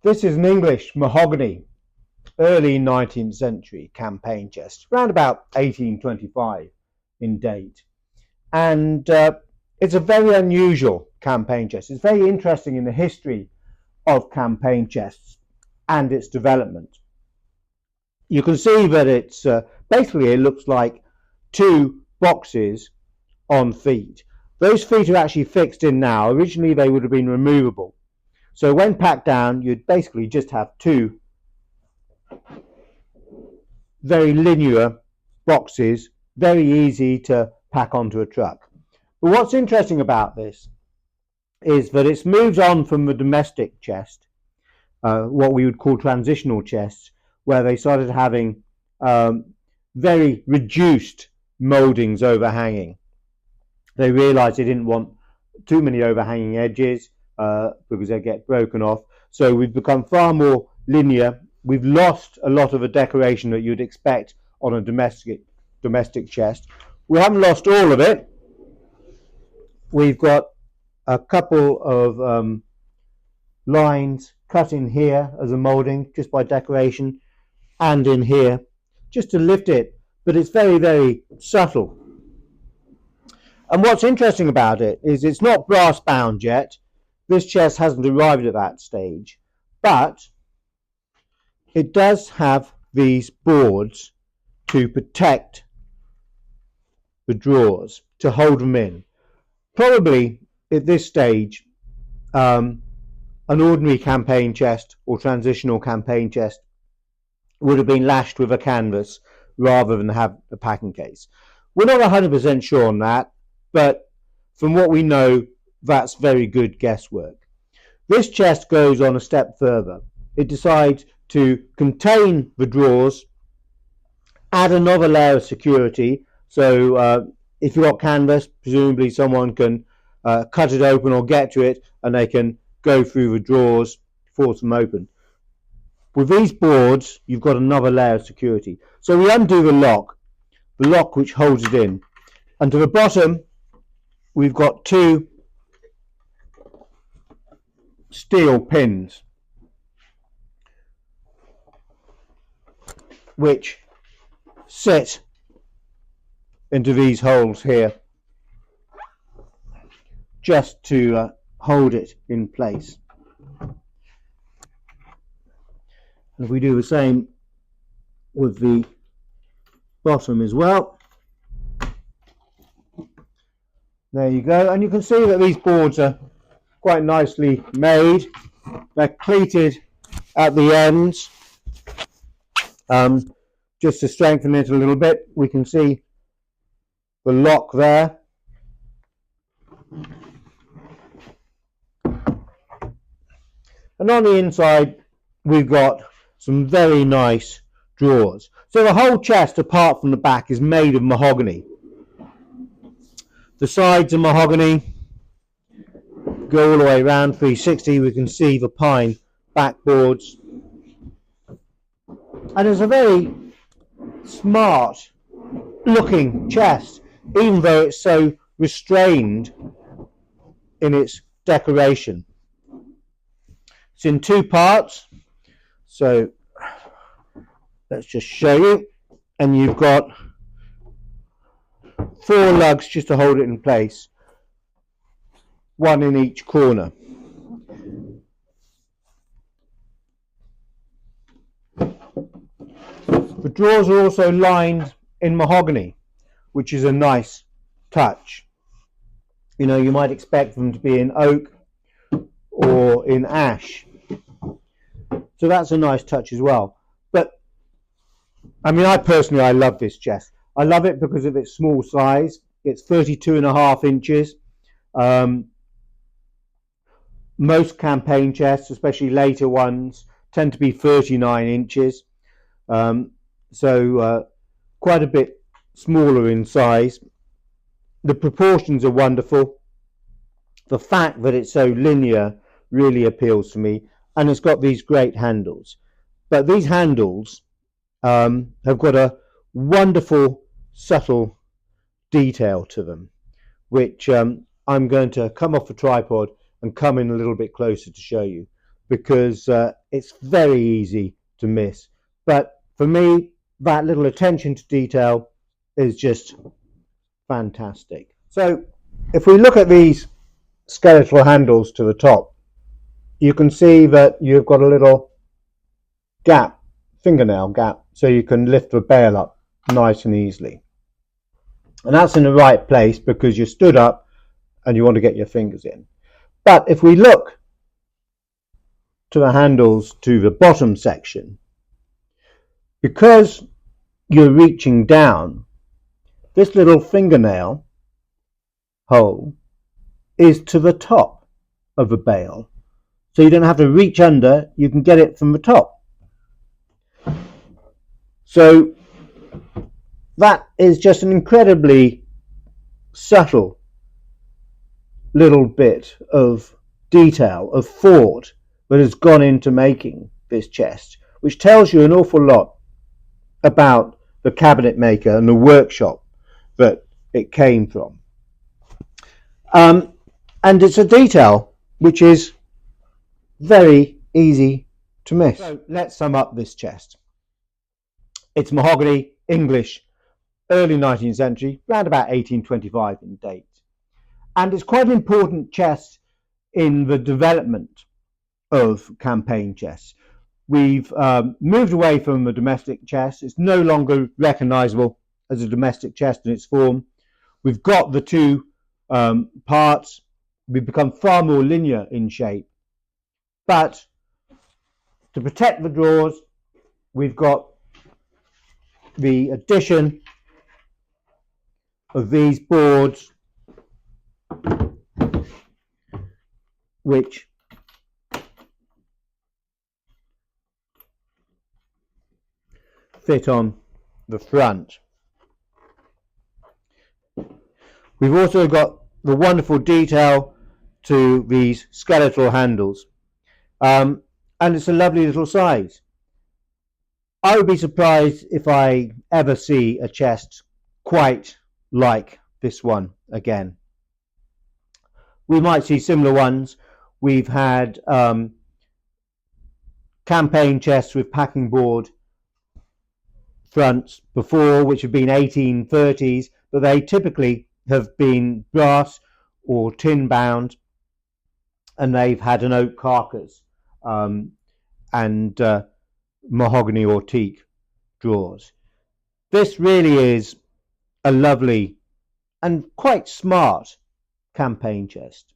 This is an English mahogany, early 19th century campaign chest, around about 1825 in date. And it's a very unusual campaign chest. It's very interesting in the history of campaign chests and its development. You can see that it's basically it looks like two boxes on feet. Those feet are actually fixed in now. Originally they would have been removable. So when packed down, you'd basically just have two very linear boxes, very easy to pack onto a truck. But what's interesting about this is that it's moved on from the domestic chest, what we would call transitional chests, where they started having very reduced mouldings overhanging. They realised they didn't want too many overhanging edges because they get broken off. So we've become far more linear. We've lost a lot of the decoration that you'd expect on a domestic chest. We haven't lost all of it. We've got a couple of lines cut in here as a moulding just by decoration, and in here just to lift it, but it's very, very subtle. And what's interesting about it is it's not brass bound yet. This chest hasn't arrived at that stage, but it does have these boards to protect the drawers, to hold them in. Probably at this stage, an ordinary campaign chest or transitional campaign chest would have been lashed with a canvas rather than have a packing case. We're not 100% sure on that, but from what we know, that's very good guesswork. This chest goes on a step further. It decides to contain the drawers, add another layer of security. So if you've got canvas, presumably someone can cut it open or get to it, and they can go through the drawers, force them open. With these boards, you've got another layer of security. So we undo the lock which holds it in, and to the bottom we've got two steel pins which sit into these holes here just to hold it in place. And if we do the same with the bottom as well, there you go. And you can see that these boards are quite nicely made. They're cleated at the ends, just to strengthen it a little bit. We can see the lock there. And on the inside we've got some very nice drawers. So the whole chest, apart from the back, is made of mahogany. The sides are mahogany, go all the way around 360. We can see the pine backboards, and it's a very smart looking chest, even though it's so restrained in its decoration. It's in two parts, so let's just show you. And you've got four lugs just to hold it in place, one in each corner. The drawers are also lined in mahogany, which is a nice touch. You know, you might expect them to be in oak or in ash, so that's a nice touch as well. But I mean, I love this chest. I love it because of its small size. It's 32.5 inches. Most campaign chests, especially later ones, tend to be 39 inches. So quite a bit smaller in size. The proportions are wonderful. The fact that it's so linear really appeals to me, and it's got these great handles. But these handles have got a wonderful subtle detail to them, which I'm going to come off the tripod and come in a little bit closer to show you. because it's very easy to miss. But for me, that little attention to detail is just fantastic. So if we look at these skeletal handles to the top, you can see that you've got a little gap, fingernail gap, so you can lift the bail up nice and easily. And that's in the right place because you're stood up and you want to get your fingers in. But if we look to the handles to the bottom section, because you're reaching down, this little fingernail hole is to the top of the bail. So you don't have to reach under, you can get it from the top. So that is just an incredibly subtle little bit of detail, of thought that has gone into making this chest, which tells you an awful lot about the cabinet maker and the workshop that it came from. And it's a detail which is very easy to miss. So let's sum up this chest. It's mahogany, English, early 19th century, around about 1825 in date. And it's quite an important chest in the development of campaign chests. We've moved away from the domestic chest. It's no longer recognisable as a domestic chest in its form. We've got the two parts. We've become far more linear in shape. But to protect the drawers, we've got the addition of these boards, which fit on the front. We've also got the wonderful detail to these skeletal handles, and it's a lovely little size. I would be surprised if I ever see a chest quite like this one again. We might see similar ones. We've had campaign chests with packing board fronts before, which have been 1830s, but they typically have been brass or tin bound, and they've had an oak carcass and mahogany or teak drawers. This really is a lovely and quite smart campaign chest.